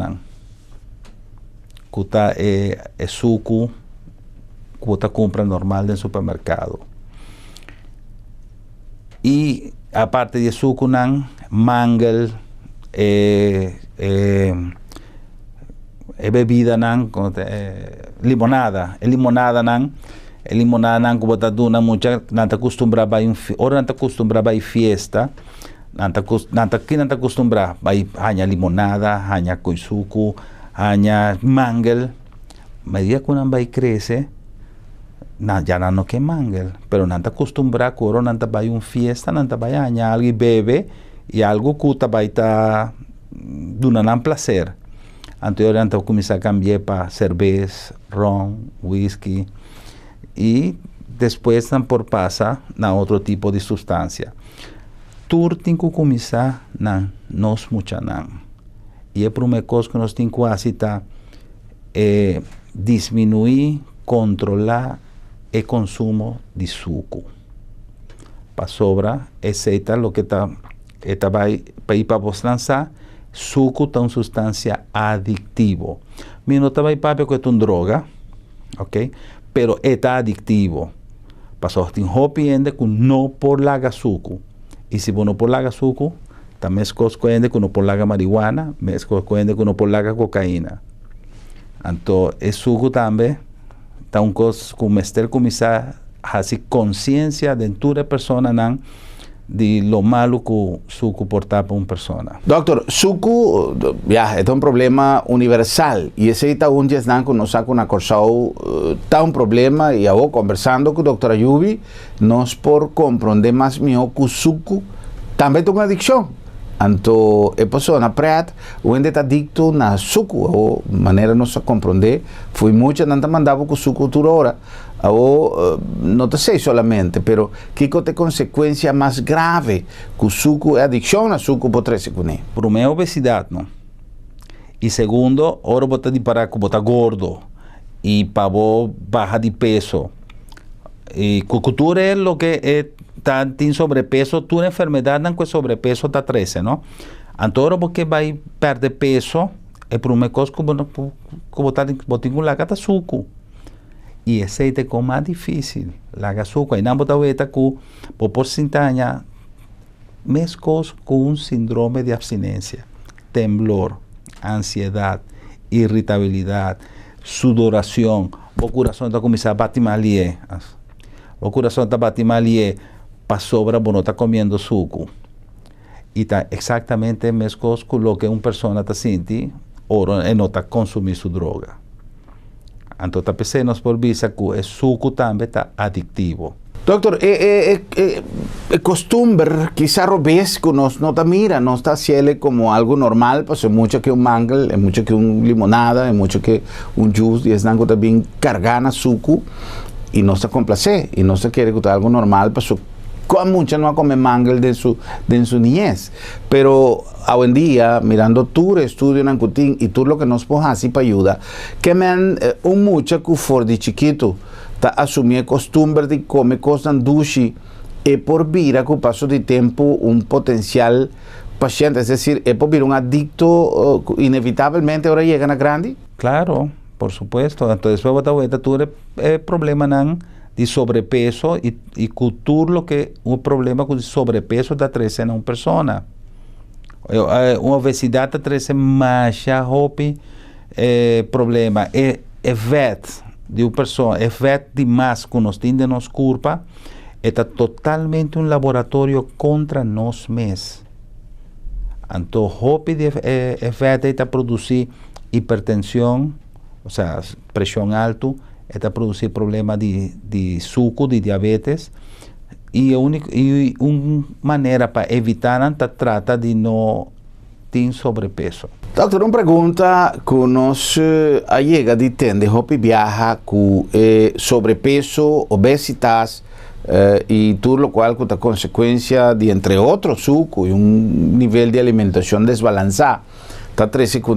que está suco que você compra normal no supermercado. E a parte de suco, mangal, bebida, limonada. Limonada, que você duna mucha, não está acostumbrado a fiesta, não está acostumbrado a limonada, a suco, hanya mangal, medida que uno va crece, ya no que mangal, pero no está acostumbrado que uno no va a fiesta, no va a algo bebe y algo que va a estar dando un placer. Antes começar a cambiar para cerveza, ron, whisky e después nan por pasa na otro tipo de sustancia. Turtin kukumisa nan nos muchanan. Y el primer cosa que nos tiene que hacer es disminuir, controlar el consumo de suco. Para sobra, esta lo que está para vos lanzar, suco es una sustancia adictiva. Mi no está para que es una droga, ¿ok? Pero está adictivo. Pasó tin hopi ende que no por laga suco. Y si uno por laga suco, también es cosa ende que uno por laga marihuana, es cosa ende que uno por laga cocaína. Entonces, el suco también está un cosa como estar comenzar a hacer conciencia dentro de persona nan de lo malo que suco porta para una persona. Doctor, suco ya es un problema universal y ese está un día que nos saca una cosa está un problema y ahora conversando con doctora Yubi nos por comprender más mío que suco también es una adicción. Anto é persona prat o ende tá adicto na suco ou maneira nossa compreender foi muito nanta mandava com suco toda hora ou não te sei solamente pero que tem consequência mais grave que o suco é adicção a suco por 3 segundos. Primeiro é obesidade, não? E segundo, ora botar de parar com botar gordo e para bajar de peso. E cultura é o que é tem sobrepeso, tu enfermedade não com sobrepeso está 13, não? Então, porque vai perder peso, é por uma coisa que botar com laga suco. E esse é o mais difícil, laga suco. Aí não botar o eta com por porcentagem, mescos com síndrome de abstinência, temblor, ansiedade, irritabilidade, sudoração, o coração está começando a bater mal o coração está batendo mal para sobra, não está comendo suco. E está exatamente a mesma coisa com o que uma pessoa está sentindo ou não está consumindo sua droga. Então, está pensando por vista que o suco também está adictivo. Doctor, é costumbre, quizá robes que nos não está mira, não está cielo como algo normal, pues é muito que mango, é muito que limonada, é muito que juice, e é algo também cargana suco, e não está complacer, e não está querer que está algo normal, pues con mucha no come mango de su niñez, pero hoy en día, mirando tu estudio en Ancutín y tú lo que nos puedes hacer para ayuda, que me han un mucho que for de chiquito, ta asumir costumbre de comer cosas dushi, y por vida con paso de tiempo un potencial paciente, es decir, es por vida un adicto, inevitablemente ahora llegan a grande. Claro, por supuesto. Entonces, después tú eres problema nan de sobrepeso y cultura lo que un problema con sobrepeso da 13 en una persona. Una obesidad da 13 más hopi problema é vet de uma pessoa, é vet de mais que nos tem de nos culpa, está totalmente um laboratório contra nós mesmos. Então, hopi de vet está produzir hipertensão, ou seja, pressão alta, está produzir problema de suco, de diabetes, e uma maneira para evitar anta trata de não ter sobrepeso. Doctor, uma pergunta que nos chega de tende hopi viaja com sobrepeso, obesidade e tudo o qual com a consequência de entre outros suco e nível de alimentação desbalançado, tá trece com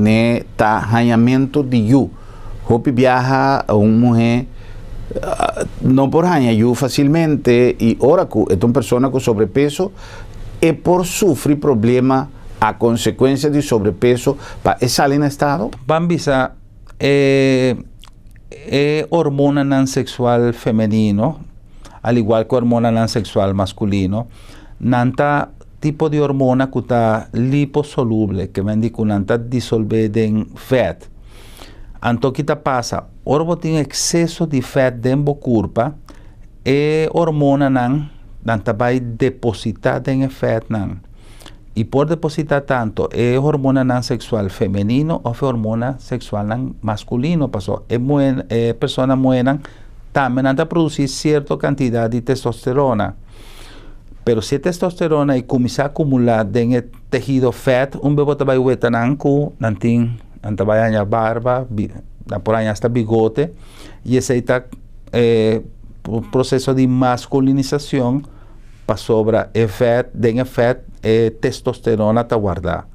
arranhamento de yu. Hopi viaja a uma mulher não por arranhar facilmente e ora que é uma pessoa com sobrepeso é por sofrer problema a consequência de sobrepeso para estar em estado. Bambisa é hormona não sexual feminino, al igual que hormona não sexual masculino, nanta tipo de hormona que está liposoluble, que vem de que nanta dissolver em fat. Então, o que passa? Orbo tem excesso de fat dentro do corpo e hormona não vai depositar em fat não. E por depositar tanto, é hormona não sexual feminino ou hormona sexual não masculino. Passou. É pessoa mueran também não produzir certa quantidade de testosterona. Pero se a testosterona começar a acumular dentro do tecido fat, bebê vai ver não tem vai a barba, por aí hasta bigote, e esse está proceso de masculinização para sobra efeito testosterona tá guardar.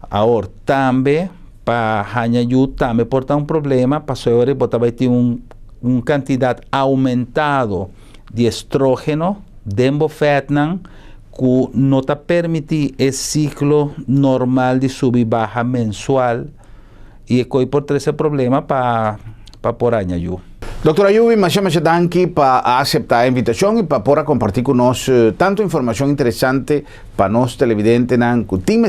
Agora também para hanhayu também porta um problema para sobre botar vai ter quantidade aumentado de estrógeno dentro fetnan que não te permite esse ciclo normal de sub e baja mensual e coi por esse problema para por hanhayu. Doutora Ayubi, muchas danke para aceptar a invitación y para poder compartir con nosotros tanto información interesante para los televidentes que tienen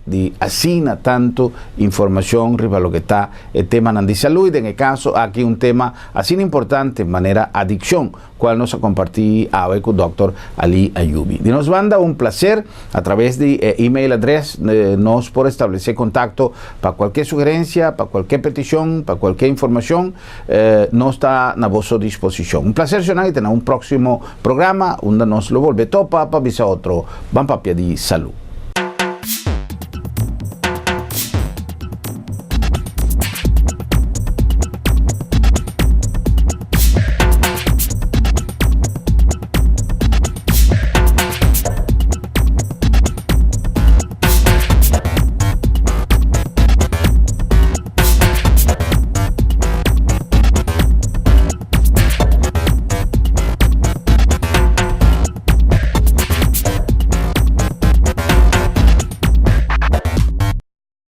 de asina tanto información riba lo que está el tema de salud y en el caso aquí un tema así importante manera adicción cual nos compartí hoy con Dr. Ali Ayubi. De nos banda un placer a través de email address nos por establecer contacto para cualquier sugerencia, para cualquier petición, para cualquier información no está a vuestra disposición. Un placer y tener un próximo programa donde nos lo vuelve topa para visar otro Bampapia de Salud.